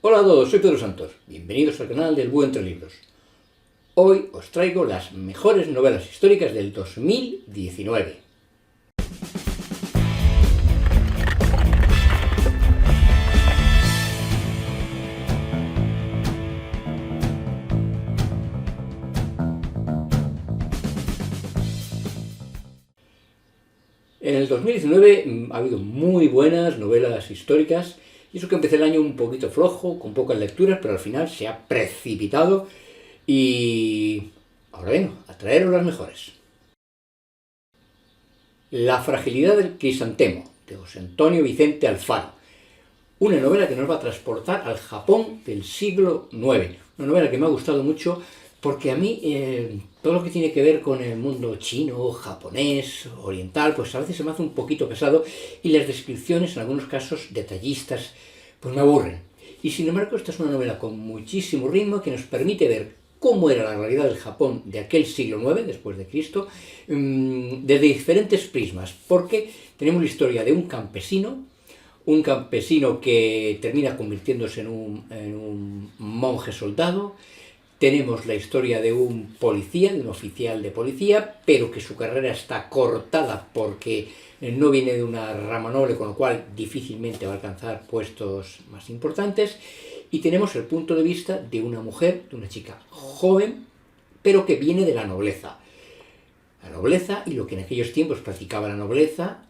Hola a todos, soy Pedro Santos. Bienvenidos al canal del Búho Entre Libros. Hoy os traigo las mejores novelas históricas del 2019. En el 2019 ha habido muy buenas novelas históricas, y eso que empecé el año un poquito flojo, con pocas lecturas, pero al final se ha precipitado y ahora vengo a traeros las mejores. La fragilidad del crisantemo, de José Antonio Vicente Alfaro. Una novela que nos va a transportar al Japón del siglo IX. Una novela que me ha gustado mucho porque a mí todo lo que tiene que ver con el mundo chino, japonés, oriental, pues a veces se me hace un poquito pesado y las descripciones, en algunos casos detallistas, pues me aburren. Y sin embargo, esta es una novela con muchísimo ritmo que nos permite ver cómo era la realidad del Japón de aquel siglo IX, después de Cristo, desde diferentes prismas, porque tenemos la historia de un campesino que termina convirtiéndose en un monje soldado. Tenemos la historia de un policía, de un oficial de policía, pero que su carrera está cortada porque no viene de una rama noble, con lo cual difícilmente va a alcanzar puestos más importantes. Y tenemos el punto de vista de una mujer, de una chica joven, pero que viene de la nobleza. La nobleza y lo que en aquellos tiempos practicaba la nobleza,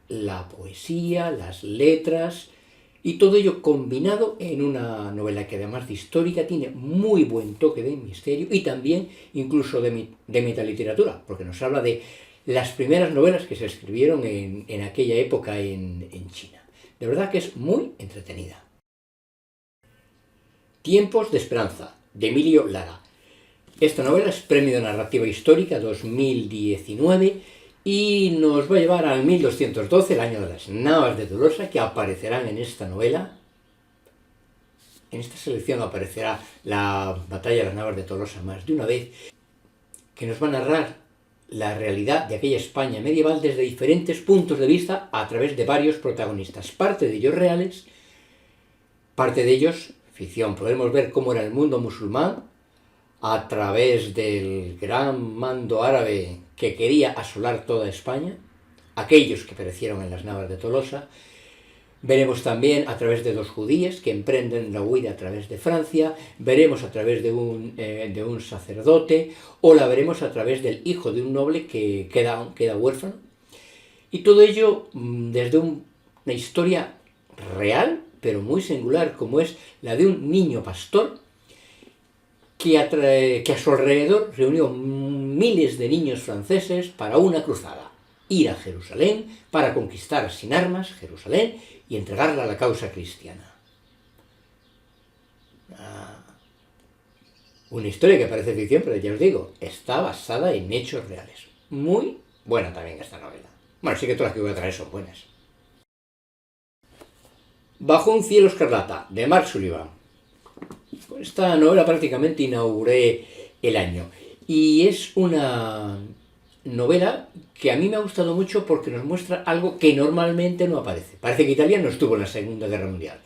la poesía, las letras, y todo ello combinado en una novela que además de histórica tiene muy buen toque de misterio y también incluso de metaliteratura, porque nos habla de las primeras novelas que se escribieron en aquella época en China. De verdad que es muy entretenida. Tiempos de esperanza, de Emilio Lara. Esta novela es Premio de Narrativa Histórica 2019 y nos va a llevar al 1212, el año de las Navas de Tolosa, que aparecerán en esta novela. En esta selección aparecerá la batalla de las Navas de Tolosa más de una vez, que nos va a narrar la realidad de aquella España medieval desde diferentes puntos de vista a través de varios protagonistas, parte de ellos reales, parte de ellos ficción. Podremos ver cómo era el mundo musulmán a través del gran mando árabe que quería asolar toda España, aquellos que perecieron en las Navas de Tolosa. Veremos también a través de dos judíes que emprenden la huida a través de Francia, veremos a través de un sacerdote, o la veremos a través del hijo de un noble que queda huérfano. Y todo ello desde una historia real, pero muy singular, como es la de un niño pastor que a su alrededor reunió miles de niños franceses para una cruzada. Ir a Jerusalén para conquistar sin armas Jerusalén y entregarla a la causa cristiana. Una historia que parece ficción, pero ya os digo, está basada en hechos reales. Muy buena también esta novela. Bueno, sí que todas las que voy a traer son buenas. Bajo un cielo escarlata, de Mark Sullivan. Con esta novela prácticamente inauguré el año. Y es una novela que a mí me ha gustado mucho porque nos muestra algo que normalmente no aparece. Parece que Italia no estuvo en la Segunda Guerra Mundial.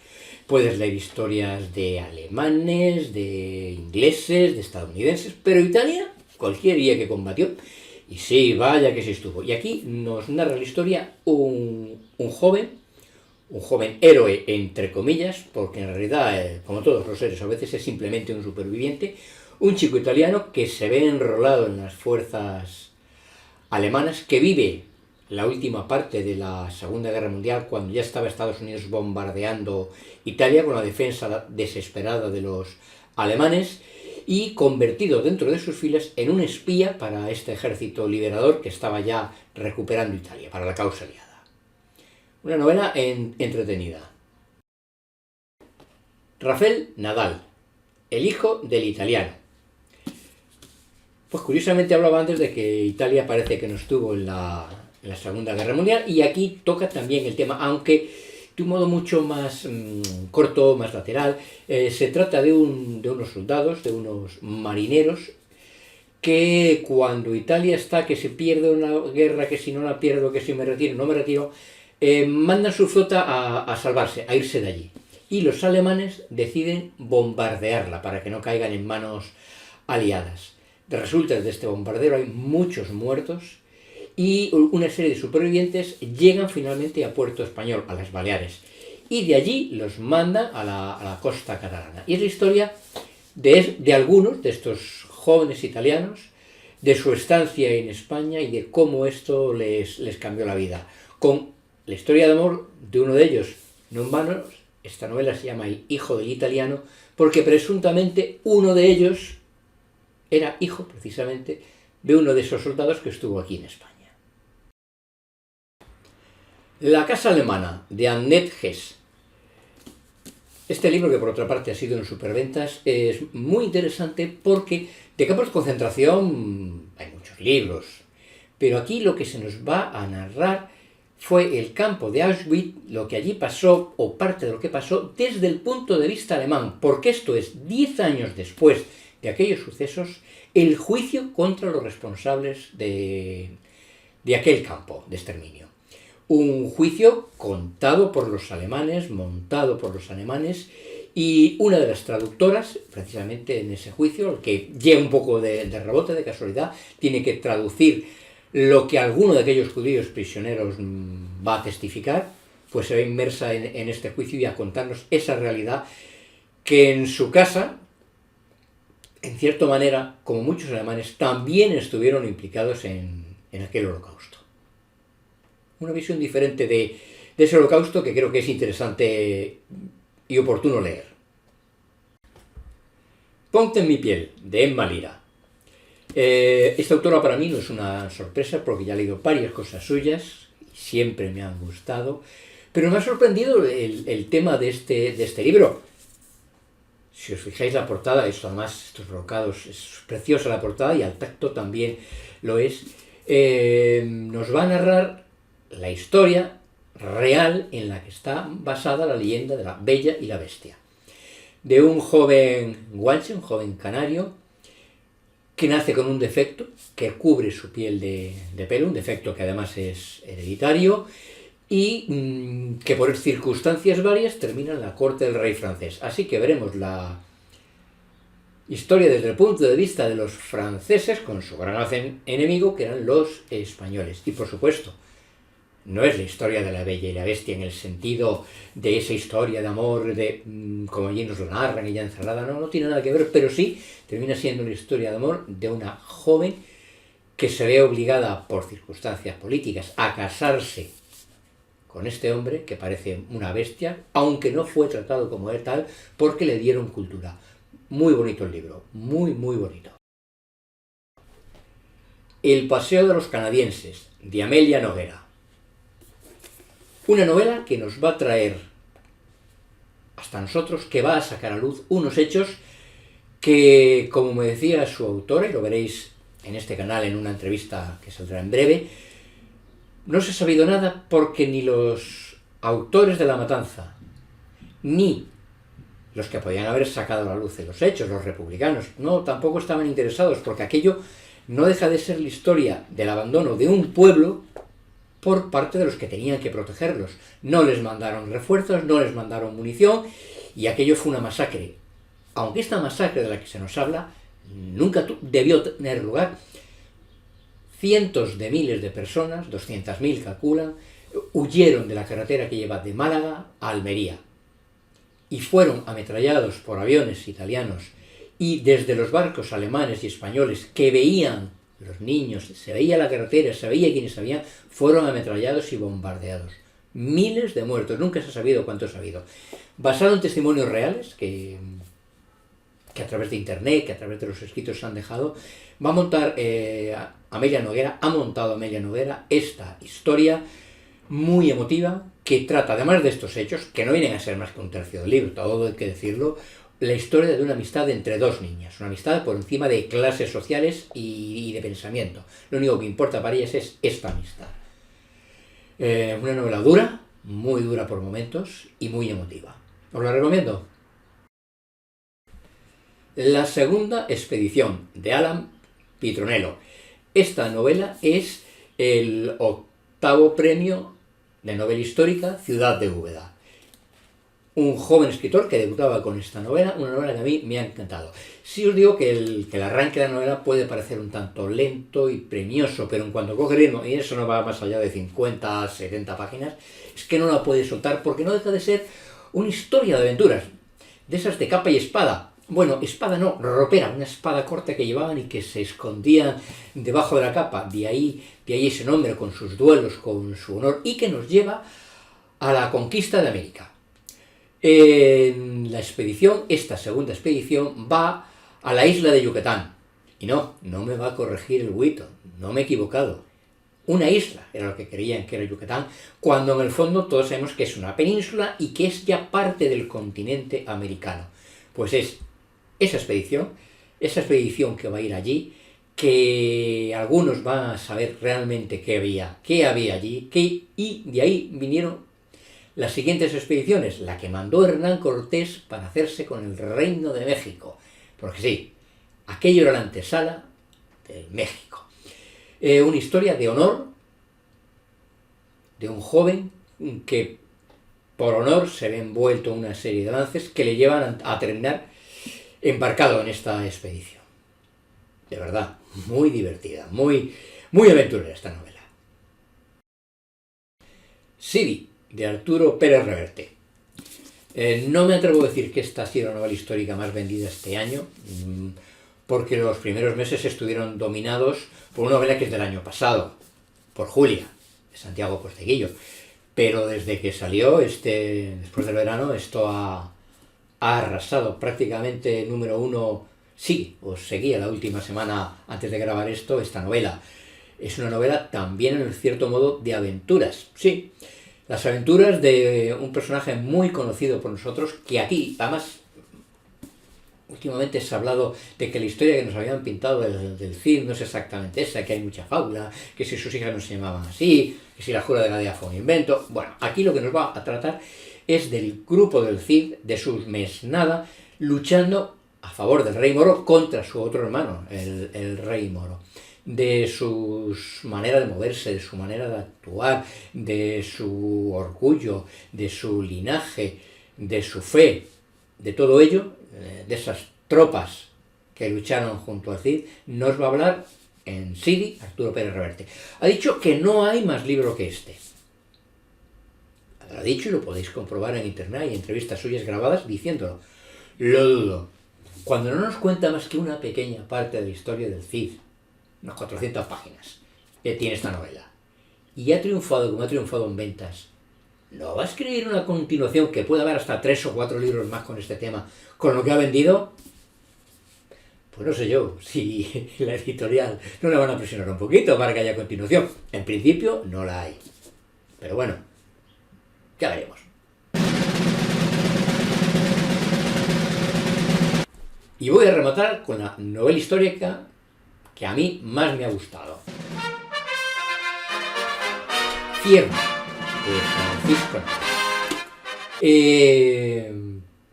Puedes leer historias de alemanes, de ingleses, de estadounidenses, pero Italia, cualquier día que combatió, y sí, vaya que sí estuvo. Y aquí nos narra la historia un joven héroe, entre comillas, porque en realidad, como todos los héroes, a veces es simplemente un superviviente, un chico italiano que se ve enrolado en las fuerzas alemanas, que vive la última parte de la Segunda Guerra Mundial, cuando ya estaba Estados Unidos bombardeando Italia con la defensa desesperada de los alemanes, y convertido dentro de sus filas en un espía para este ejército liberador que estaba ya recuperando Italia, para la causa aliada. Una novela entretenida. Rafael Nadal, el hijo del italiano. Pues curiosamente hablaba antes de que Italia parece que no estuvo en la Segunda Guerra Mundial, y aquí toca también el tema, aunque de un modo mucho más corto, más lateral. Se trata de unos soldados, de unos marineros, que cuando Italia está, que se pierde una guerra, que si no la pierdo, que si me retiro, no me retiro, mandan su flota a salvarse, a irse de allí. y los alemanes deciden bombardearla para que no caigan en manos aliadas. Resulta que de este bombardeo hay muchos muertos y una serie de supervivientes llegan finalmente a Puerto Español, a las Baleares, y de allí los mandan a la costa catalana. Y es la historia de algunos de estos jóvenes italianos, de su estancia en España y de cómo esto les cambió la vida. Con la historia de amor de uno de ellos, no en vano, esta novela se llama El hijo del italiano, porque presuntamente uno de ellos era hijo, precisamente, de uno de esos soldados que estuvo aquí en España. La casa alemana, de Annette Hess. Este libro, que por otra parte ha sido en superventas, es muy interesante porque de campos de concentración hay muchos libros, pero aquí lo que se nos va a narrar fue el campo de Auschwitz, lo que allí pasó, o parte de lo que pasó, desde el punto de vista alemán, porque esto es 10 años después de aquellos sucesos, el juicio contra los responsables de aquel campo de exterminio. Un juicio contado por los alemanes, montado por los alemanes, y una de las traductoras, precisamente en ese juicio, que lleva un poco de rebote, de casualidad, tiene que traducir lo que alguno de aquellos judíos prisioneros va a testificar, pues se ve inmersa en este juicio y a contarnos esa realidad que en su casa, en cierta manera, como muchos alemanes, también estuvieron implicados en aquel holocausto. Una visión diferente de ese holocausto que creo que es interesante y oportuno leer. Ponte en mi piel, de Emma Lira. Esta autora para mí no es una sorpresa porque ya he leído varias cosas suyas, siempre me han gustado, pero me ha sorprendido el tema de este libro. Si os fijáis la portada, esto además, estos brocados, es preciosa la portada y al tacto también lo es, nos va a narrar la historia real en la que está basada la leyenda de la Bella y la Bestia. De un joven guanche, un joven canario, que nace con un defecto que cubre su piel de pelo, un defecto que además es hereditario, y que por circunstancias varias termina en la corte del rey francés. Así que veremos la historia desde el punto de vista de los franceses con su gran enemigo, que eran los españoles. Y por supuesto, no es la historia de la Bella y la Bestia en el sentido de esa historia de amor, como allí nos lo narran, ella encerrada, no tiene nada que ver, pero sí termina siendo la historia de amor de una joven que se ve obligada por circunstancias políticas a casarse con este hombre que parece una bestia, aunque no fue tratado como tal, porque le dieron cultura. Muy bonito el libro, muy bonito. El paseo de los canadienses, de Amelia Noguera. Una novela que nos va a traer hasta nosotros, que va a sacar a luz unos hechos que, como me decía su autora, y lo veréis en este canal en una entrevista que saldrá en breve, no se ha sabido nada porque ni los autores de la matanza, ni los que podían haber sacado a la luz de los hechos, los republicanos, no, tampoco estaban interesados, porque aquello no deja de ser la historia del abandono de un pueblo por parte de los que tenían que protegerlos. No les mandaron refuerzos, no les mandaron munición, y aquello fue una masacre. Aunque esta masacre de la que se nos habla nunca debió tener lugar. Cientos de miles de personas, 200.000 calculan, huyeron de la carretera que lleva de Málaga a Almería y fueron ametrallados por aviones italianos, y desde los barcos alemanes y españoles que veían los niños, se veía la carretera, se veía quienes habían, fueron ametrallados y bombardeados. Miles de muertos, nunca se ha sabido cuántos ha habido. Basado en testimonios reales, que a través de internet, que a través de los escritos se han dejado, va a montar ha montado Amelia Noguera esta historia muy emotiva, que trata, además de estos hechos, que no vienen a ser más que un tercio del libro, todo hay que decirlo, la historia de una amistad entre dos niñas, una amistad por encima de clases sociales y de pensamiento. Lo único que importa para ellas es esta amistad. Una novela dura, muy dura por momentos y muy emotiva. Os la recomiendo. La segunda expedición, de Alan Pitronello. Esta novela es el 8º premio de novela histórica Ciudad de Úbeda. un joven escritor que debutaba con esta novela, una novela que a mí me ha encantado. Sí os digo que el arranque de la novela puede parecer un tanto lento y premioso, pero en cuanto coge ritmo, y eso no va más allá de 50, 70 páginas, es que no la puedes soltar porque no deja de ser una historia de aventuras, de esas de capa y espada. Bueno, espada no, ropera, una espada corta que llevaban y que se escondían debajo de la capa, de ahí ese nombre, con sus duelos, con su honor, y que nos lleva a la conquista de América. La expedición, esta segunda expedición, va a la isla de Yucatán. Y no me va a corregir el Wheaton, no me he equivocado. Una isla era lo que creían que era Yucatán, cuando en el fondo todos sabemos que es una península y que es ya parte del continente americano. Pues es esa expedición que va a ir allí, que algunos van a saber realmente qué había allí, y de ahí vinieron las siguientes expediciones, la que mandó Hernán Cortés para hacerse con el Reino de México, porque sí, aquello era la antesala de México. Una historia de honor, de un joven que por honor se ve envuelto en una serie de avances que le llevan a terminar embarcado en esta expedición. De verdad, muy divertida, muy aventurera esta novela. Sidi, de Arturo Pérez Reverte. No me atrevo a decir que esta ha sido la novela histórica más vendida este año, porque los primeros meses estuvieron dominados por una novela que es del año pasado, por Julia, de Santiago Posteguillo. Pero desde que salió, después del verano, esto ha arrasado. Prácticamente número uno seguía la última semana antes de grabar esta novela. Es una novela también, en cierto modo, de aventuras. Sí, las aventuras de un personaje muy conocido por nosotros, que aquí, además, últimamente se ha hablado de que la historia que nos habían pintado del Cid no es exactamente esa, que hay mucha fábula, que si sus hijas no se llamaban así, que si la jura de Gadea fue un invento. Bueno, aquí lo que nos va a tratar es del grupo del Cid, de su mesnada, luchando a favor del rey Moro contra su otro hermano, el rey Moro. De su manera de moverse, de su manera de actuar, de su orgullo, de su linaje, de su fe, de todo ello, de esas tropas que lucharon junto al Cid, nos va a hablar en Sidi Arturo Pérez Reverte. Ha dicho que no hay más libro que este. Lo ha dicho y lo podéis comprobar en internet, hay entrevistas suyas grabadas diciéndolo. Lo dudo. Cuando no nos cuenta más que una pequeña parte de la historia del Cid, unas 400 páginas, que tiene esta novela, y ha triunfado como ha triunfado en ventas, ¿no va a escribir una continuación que pueda haber hasta 3 o 4 libros más con este tema, con lo que ha vendido? Pues no sé yo, si la editorial no la van a presionar un poquito para que haya continuación. En principio no la hay. Pero bueno, ya veremos. Y voy a rematar con la novela histórica que a mí más me ha gustado. Fierro, de Francisco.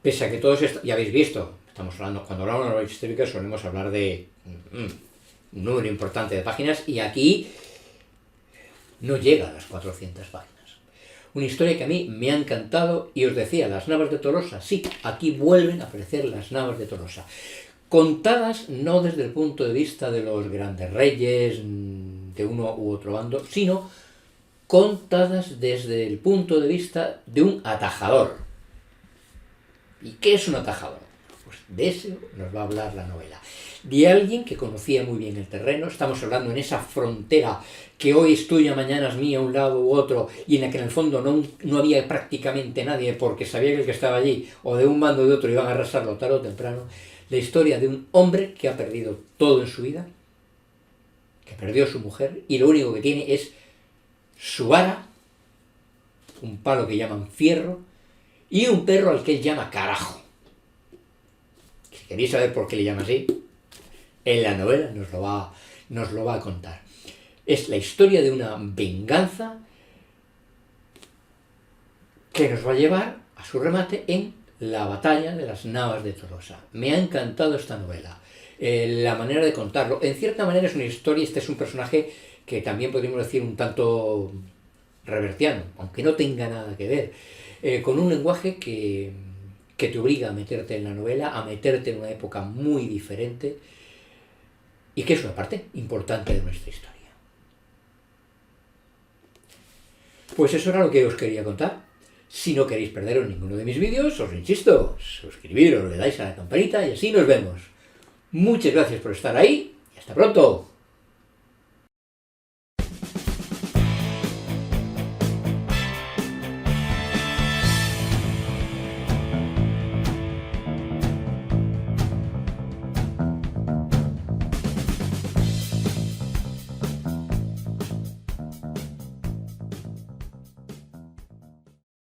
Pese a que todos ya habéis visto, cuando hablamos de novela histórica solemos hablar de un número importante de páginas, y aquí no llega a las 400 páginas. Una historia que a mí me ha encantado, y os decía, las Navas de Tolosa. Sí, aquí vuelven a aparecer las Navas de Tolosa. Contadas no desde el punto de vista de los grandes reyes, de uno u otro bando, sino contadas desde el punto de vista de un atajador. ¿Y qué es un atajador? Pues de eso nos va a hablar la novela. De alguien que conocía muy bien el terreno. Estamos hablando en esa frontera que hoy es tuya, mañana es mía, un lado u otro, y en la que en el fondo no había prácticamente nadie, porque sabía que el que estaba allí, o de un bando o de otro, iban a arrasarlo tarde o temprano. La historia de un hombre que ha perdido todo en su vida, que perdió a su mujer, y lo único que tiene es su vara, un palo que llaman fierro, y un perro al que él llama carajo. Si queréis saber por qué le llama así, en la novela nos lo va a contar. Es la historia de una venganza que nos va a llevar a su remate en la batalla de las Navas de Tolosa. Me ha encantado esta novela. La manera de contarlo. En cierta manera es una historia, este es un personaje que también podríamos decir un tanto revertiano, aunque no tenga nada que ver. con un lenguaje que te obliga a meterte en la novela, a meterte en una época muy diferente y que es una parte importante de nuestra historia. Pues eso era lo que os quería contar. Si no queréis perderos ninguno de mis vídeos, os insisto, suscribiros, le dais a la campanita y así nos vemos. Muchas gracias por estar ahí y hasta pronto.